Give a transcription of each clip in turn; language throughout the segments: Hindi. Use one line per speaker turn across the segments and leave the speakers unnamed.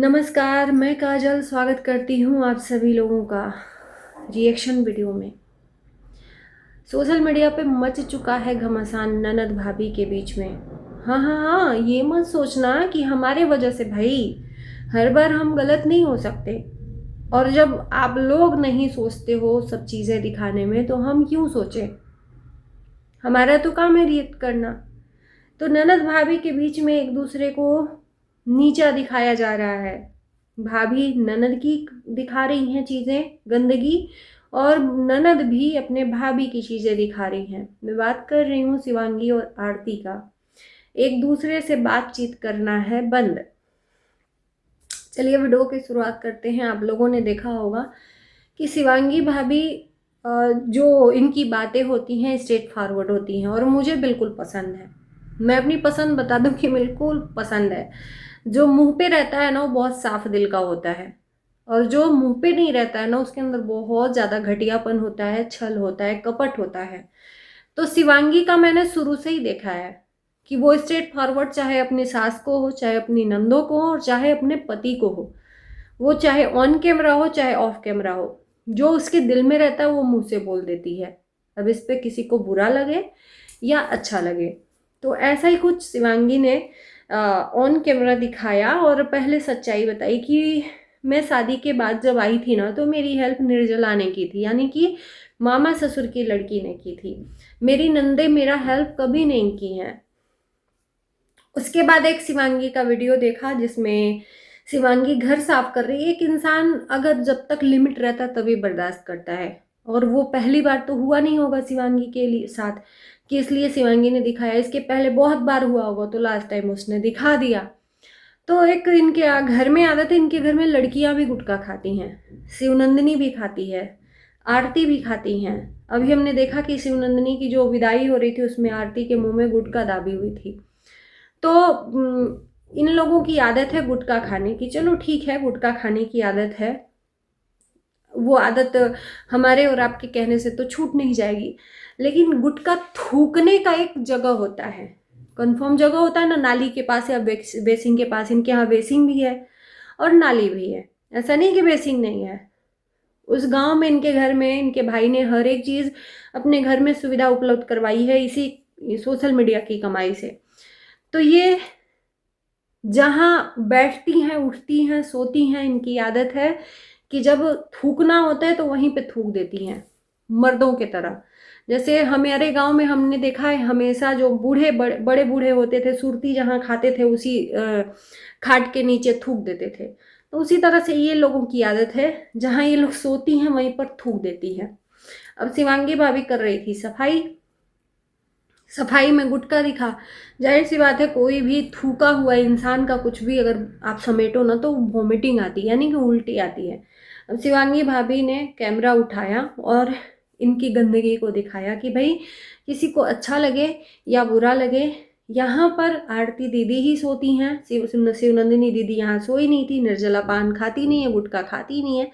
नमस्कार, मैं काजल स्वागत करती हूँ आप सभी लोगों का रिएक्शन वीडियो में। सोशल मीडिया पे मच चुका है घमासान ननद भाभी के बीच में। हाँ हाँ हाँ, ये मत सोचना कि हमारे वजह से भाई हर बार हम गलत नहीं हो सकते। और जब आप लोग नहीं सोचते हो सब चीज़ें दिखाने में तो हम क्यों सोचें। हमारा तो काम है रिएक्ट करना। तो ननद भाभी के बीच में एक दूसरे को नीचा दिखाया जा रहा है। भाभी ननद की दिखा रही हैं चीज़ें गंदगी, और ननद भी अपने भाभी की चीज़ें दिखा रही हैं। मैं बात कर रही हूँ शिवांगी और आरती का। एक दूसरे से बातचीत करना है बंद। चलिए वीडियो की शुरुआत करते हैं। आप लोगों ने देखा होगा कि शिवांगी भाभी जो इनकी बातें होती हैं स्ट्रेट फॉरवर्ड होती हैं और मुझे बिल्कुल पसंद है। मैं अपनी पसंद बता दूं कि बिल्कुल पसंद है। जो मुंह पे रहता है ना वो बहुत साफ दिल का होता है, और जो मुंह पे नहीं रहता है ना उसके अंदर बहुत ज़्यादा घटियापन होता है, छल होता है, कपट होता है। तो शिवांगी का मैंने शुरू से ही देखा है कि वो स्ट्रेट फॉरवर्ड, चाहे अपनी सास को हो, चाहे अपनी नंदों को हो, और चाहे अपने पति को हो। वो चाहे ऑन कैमरा हो चाहे ऑफ कैमरा हो, जो उसके दिल में रहता है वो मुंह से बोल देती है। अब इस पे किसी को बुरा लगे या अच्छा लगे, तो ऐसा ही कुछ शिवांगी ने ऑन कैमरा दिखाया और पहले सच्चाई बताई कि मैं शादी के बाद जब आई थी ना तो मेरी हेल्प निर्जला ने की थी, यानी कि मामा ससुर की लड़की ने की थी। मेरी नंदे मेरा हेल्प कभी नहीं की है। उसके बाद एक शिवांगी का वीडियो देखा जिसमें शिवांगी घर साफ कर रही है। एक इंसान अगर जब तक लिमिट रहता तभी बर्दाश्त करता है, और वो पहली बार तो हुआ नहीं होगा शिवांगी के लिए साथ कि इसलिए शिवांगी ने दिखाया। इसके पहले बहुत बार हुआ होगा तो लास्ट टाइम उसने दिखा दिया। तो एक इनके घर में आदत है, इनके घर में लड़कियां भी गुटखा खाती हैं। शिवनंदिनी भी खाती है, आरती भी खाती हैं। अभी हमने देखा कि शिवनंदिनी की जो विदाई हो रही थी उसमें आरती के मुंह में गुटखा दाबी हुई थी। तो इन लोगों की आदत है गुटखा खाने की। चलो ठीक है, गुटखा खाने की आदत है, वो आदत हमारे और आपके कहने से तो छूट नहीं जाएगी। लेकिन गुटखा थूकने का एक जगह होता है, कंफर्म जगह होता है ना, नाली के पास या बेसिंग के पास। इनके यहाँ बेसिंग भी है और नाली भी है, ऐसा नहीं कि बेसिंग नहीं है। उस गांव में इनके घर में इनके भाई ने हर एक चीज़ अपने घर में सुविधा उपलब्ध करवाई है इसी सोशल मीडिया की कमाई से। तो ये जहाँ बैठती हैं, उठती हैं, सोती हैं, इनकी आदत है कि जब थूकना होता है तो वहीं पे थूक देती हैं, मर्दों की तरह। जैसे हमारे गांव में हमने देखा है हमेशा जो बूढ़े बड़े बूढ़े होते थे, सुरती जहाँ खाते थे उसी खाट के नीचे थूक देते थे। तो उसी तरह से ये लोगों की आदत है, जहाँ ये लोग सोती हैं वहीं पर थूक देती हैं। अब शिवांगी भाभी कर रही थी सफाई, सफाई में गुटखा दिखा। जाहिर सी बात है कोई भी थूका हुआ इंसान का कुछ भी अगर आप समेटो ना तो वोमिटिंग आती है, यानी कि उल्टी आती है। अब शिवांगी भाभी ने कैमरा उठाया और इनकी गंदगी को दिखाया कि भाई किसी को अच्छा लगे या बुरा लगे, यहाँ पर आरती दीदी ही सोती हैं। शिवनंदिनी दीदी यहाँ सोई नहीं थी, निर्जला पान खाती नहीं है, गुटखा खाती नहीं है।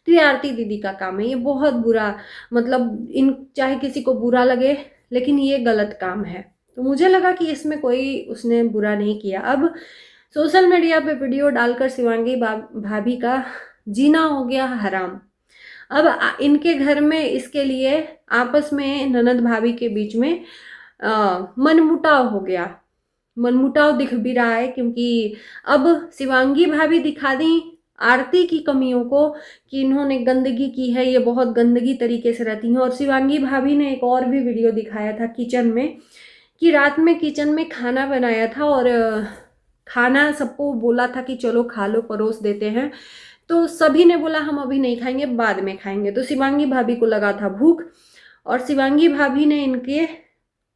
तो ये आरती दीदी का काम है। ये बहुत बुरा, मतलब इन चाहे किसी को बुरा लगे लेकिन ये गलत काम है। तो मुझे लगा कि इसमें कोई उसने बुरा नहीं किया। अब सोशल मीडिया पे वीडियो डालकर शिवांगी भाभी का जीना हो गया हराम। अब इनके घर में इसके लिए आपस में ननद भाभी के बीच में मनमुटाव हो गया। मनमुटाव दिख भी रहा है क्योंकि अब शिवांगी भाभी दिखा दी आरती की कमियों को कि इन्होंने गंदगी की है, ये बहुत गंदगी तरीके से रहती हैं। और शिवांगी भाभी ने एक और भी वीडियो दिखाया था किचन में, कि रात में किचन में खाना बनाया था और खाना सबको बोला था कि चलो खा लो, परोस देते हैं। तो सभी ने बोला हम अभी नहीं खाएंगे, बाद में खाएंगे। तो शिवांगी भाभी को लगा था भूख, और शिवांगी भाभी ने इनके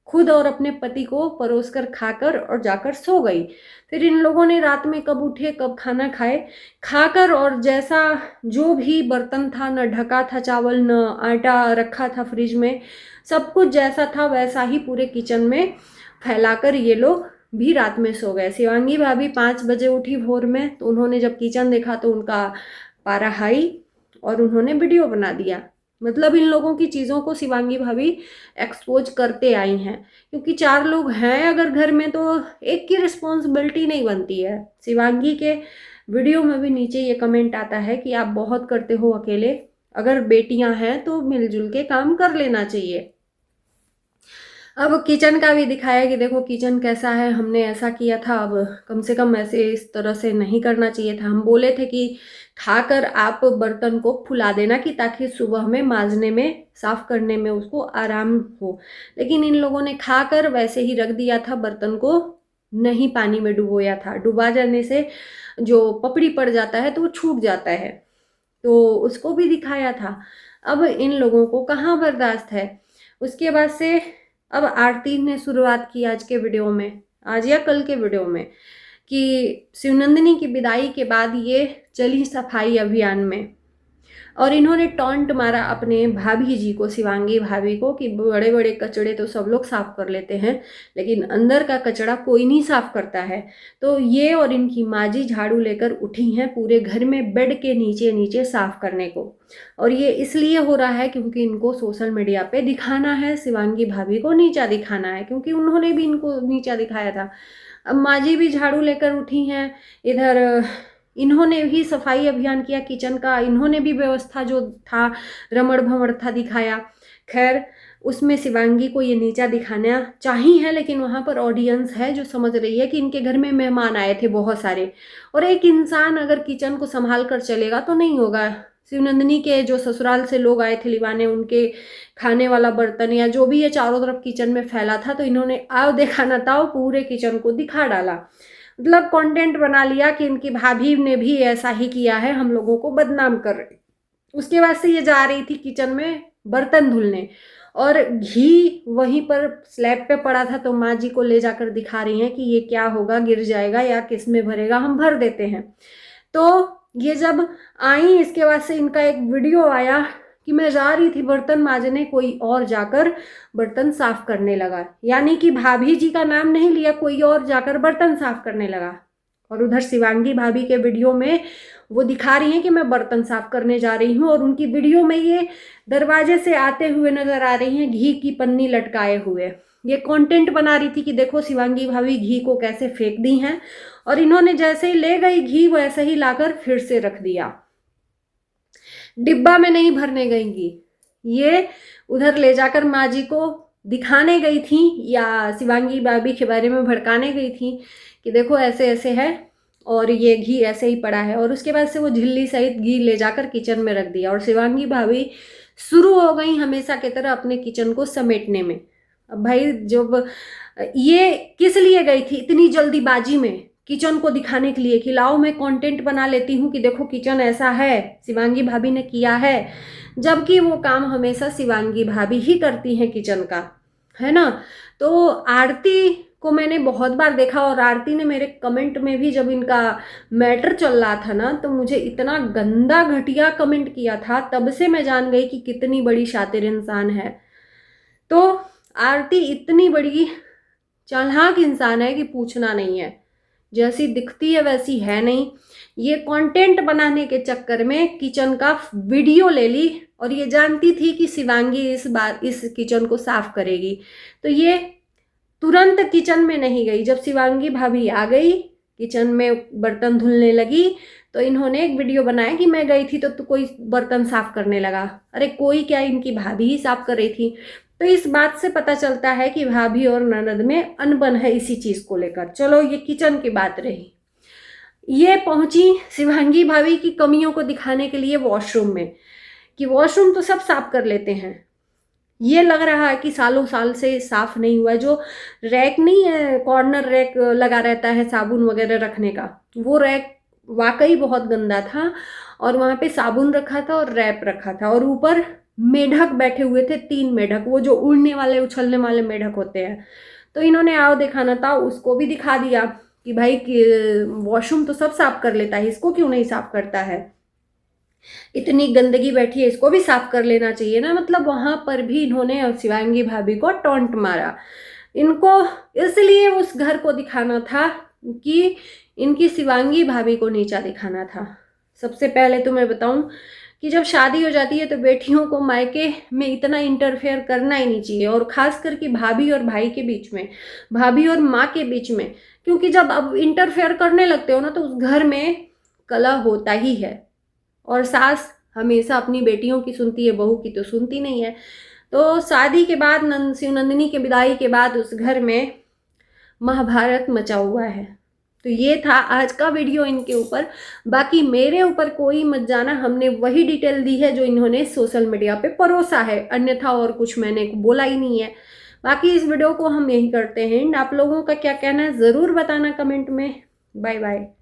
खुद और अपने पति को परोसकर खाकर और जाकर सो गई। फिर इन लोगों ने रात में कब उठे कब खाना खाए, खाकर, और जैसा जो भी बर्तन था, न ढका था चावल, न आटा रखा था फ्रिज में, सब कुछ जैसा था वैसा ही पूरे किचन में फैलाकर ये लोग भी रात में सो गए। शिवांगी भाभी 5 बजे उठी भोर में, तो उन्होंने जब किचन देखा तो उनका पारा हाई और उन्होंने वीडियो बना दिया। मतलब इन लोगों की चीज़ों को शिवांगी भाभी एक्सपोज करते आई हैं, क्योंकि 4 लोग हैं अगर घर में तो एक की रिस्पॉन्सिबिलिटी नहीं बनती है। शिवांगी के वीडियो में भी नीचे ये कमेंट आता है कि आप बहुत करते हो अकेले, अगर बेटियां हैं तो मिलजुल के काम कर लेना चाहिए। अब किचन का भी दिखाया कि देखो किचन कैसा है, हमने ऐसा किया था, अब कम से कम ऐसे इस तरह से नहीं करना चाहिए था। हम बोले थे कि खाकर आप बर्तन को फुला देना कि ताकि सुबह में मांजने में, साफ करने में उसको आराम हो, लेकिन इन लोगों ने खाकर वैसे ही रख दिया था, बर्तन को नहीं पानी में डुबोया था। डुबा जाने से जो पपड़ी पड़ जाता है तो वो छूट जाता है, तो उसको भी दिखाया था। अब इन लोगों को कहाँ बर्दाश्त है। उसके बाद से अब आरती ने शुरुआत की आज के वीडियो में, आज या कल के वीडियो में, कि शिवनंदिनी की विदाई के बाद ये चली सफाई अभियान में, और इन्होंने टॉन्ट मारा अपने भाभी जी को, शिवांगी भाभी को, कि बड़े बड़े कचड़े तो सब लोग साफ कर लेते हैं लेकिन अंदर का कचड़ा कोई नहीं साफ करता है। तो ये और इनकी माँ जी झाड़ू लेकर उठी हैं पूरे घर में बेड के नीचे नीचे साफ करने को, और ये इसलिए हो रहा है क्योंकि इनको सोशल मीडिया पे दिखाना है, शिवांगी भाभी को नीचा दिखाना है, क्योंकि उन्होंने भी इनको नीचा दिखाया था। अब माँ जी भी झाड़ू लेकर उठी हैं, इधर इन्होंने भी सफाई अभियान किया किचन का, इन्होंने भी व्यवस्था जो था रमण भमण था दिखाया। खैर उसमें शिवांगी को ये नीचा दिखाना चाहिए है, लेकिन वहाँ पर ऑडियंस है जो समझ रही है कि इनके घर में मेहमान आए थे बहुत सारे, और एक इंसान अगर किचन को संभाल कर चलेगा तो नहीं होगा। शिवनंदिनी के जो ससुराल से लोग आए थे लिवाने, उनके खाने वाला बर्तन या जो भी ये चारों तरफ किचन में फैला था, तो इन्होंने आओ देखा ना ताओ पूरे किचन को दिखा डाला, मतलब कंटेंट बना लिया कि इनकी भाभी ने भी ऐसा ही किया है, हम लोगों को बदनाम कर रही। उसके बाद से ये जा रही थी किचन में बर्तन धुलने, और घी वहीं पर स्लैब पे पड़ा था, तो माँ जी को ले जाकर दिखा रही हैं कि ये क्या होगा, गिर जाएगा या किस में भरेगा, हम भर देते हैं। तो ये जब आई इसके बाद से इनका एक वीडियो आया कि मैं जा रही थी बर्तन मांजने, कोई और जाकर बर्तन साफ करने लगा, यानी कि भाभी जी का नाम नहीं लिया, कोई और जाकर बर्तन साफ करने लगा। और उधर शिवांगी भाभी के वीडियो में वो दिखा रही हैं कि मैं बर्तन साफ करने जा रही हूँ, और उनकी वीडियो में ये दरवाजे से आते हुए नजर आ रही हैं घी की पन्नी लटकाए हुए। ये कंटेंट बना रही थी कि देखो शिवांगी भाभी घी को कैसे फेंक दी हैं, और इन्होंने जैसे ही ले गई घी वैसे ही लाकर फिर से रख दिया, डिब्बा में नहीं भरने गईंगी। ये उधर ले जाकर माँ जी को दिखाने गई थी या शिवांगी भाभी के बारे में भड़काने गई थी कि देखो ऐसे ऐसे है और ये घी ऐसे ही पड़ा है, और उसके बाद से वो झिल्ली सहित घी ले जाकर किचन में रख दिया, और शिवांगी भाभी शुरू हो गई हमेशा की तरह अपने किचन को समेटने में। अब भाई जब ये किस लिए गई थी इतनी जल्दीबाजी में किचन को दिखाने के लिए कि लाओ मैं कंटेंट बना लेती हूँ कि देखो किचन ऐसा है, शिवांगी भाभी ने किया है, जबकि वो काम हमेशा शिवांगी भाभी ही करती हैं किचन का, है ना। तो आरती को मैंने बहुत बार देखा, और आरती ने मेरे कमेंट में भी जब इनका मैटर चल रहा था ना, तो मुझे इतना गंदा घटिया कमेंट किया था, तब से मैं जान गई कि कितनी बड़ी शातिर इंसान है। तो आरती इतनी बड़ी चालाक इंसान है कि पूछना नहीं है, जैसी दिखती है वैसी है नहीं। ये कंटेंट बनाने के चक्कर में किचन का वीडियो ले ली, और ये जानती थी कि शिवांगी इस बार इस किचन को साफ करेगी, तो ये तुरंत किचन में नहीं गई। जब शिवांगी भाभी आ गई किचन में बर्तन धुलने लगी, तो इन्होंने एक वीडियो बनाया कि मैं गई थी तो कोई बर्तन साफ करने लगा। अरे कोई क्या, इनकी भाभी ही साफ कर रही थी। तो इस बात से पता चलता है कि भाभी और ननद में अनबन है इसी चीज़ को लेकर। चलो ये किचन की बात रही। ये पहुंची शिवांगी भाभी की कमियों को दिखाने के लिए वॉशरूम में, कि वॉशरूम तो सब साफ कर लेते हैं, ये लग रहा है कि सालों साल से साफ नहीं हुआ है। जो रैक नहीं है, कॉर्नर रैक लगा रहता है साबुन वगैरह रखने का, वो रैक वाकई बहुत गंदा था, और वहाँ पे साबुन रखा था और रैप रखा था, और ऊपर मेढक बैठे हुए थे, 3 मेढक, वो जो उड़ने वाले उछलने वाले मेढक होते हैं। तो इन्होंने आओ दिखाना था, उसको भी दिखा दिया कि भाई वॉशरूम तो सब साफ कर लेता है, इसको क्यों नहीं साफ करता है, इतनी गंदगी बैठी है, इसको भी साफ कर लेना चाहिए ना। मतलब वहां पर भी इन्होंने शिवांगी भाभी को टॉन्ट मारा। इनको इसलिए उस घर को दिखाना था कि इनकी शिवांगी भाभी को नीचा दिखाना था। सबसे पहले तो मैं बताऊं कि जब शादी हो जाती है तो बेटियों को मायके में इतना इंटरफेयर करना ही नहीं चाहिए, और खास करके भाभी और भाई के बीच में, भाभी और माँ के बीच में, क्योंकि जब अब इंटरफेयर करने लगते हो ना तो उस घर में कलह होता ही है। और सास हमेशा अपनी बेटियों की सुनती है, बहू की तो सुनती नहीं है। तो शादी के बाद शिवनंदिनी के विदाई के बाद उस घर में महाभारत मचा हुआ है। तो ये था आज का वीडियो इनके ऊपर। बाकी मेरे ऊपर कोई मत जाना, हमने वही डिटेल दी है जो इन्होंने सोशल मीडिया पे परोसा है, अन्यथा और कुछ मैंने बोला ही नहीं है। बाकी इस वीडियो को हम यही करते हैं। आप लोगों का क्या कहना है ज़रूर बताना कमेंट में। Bye bye.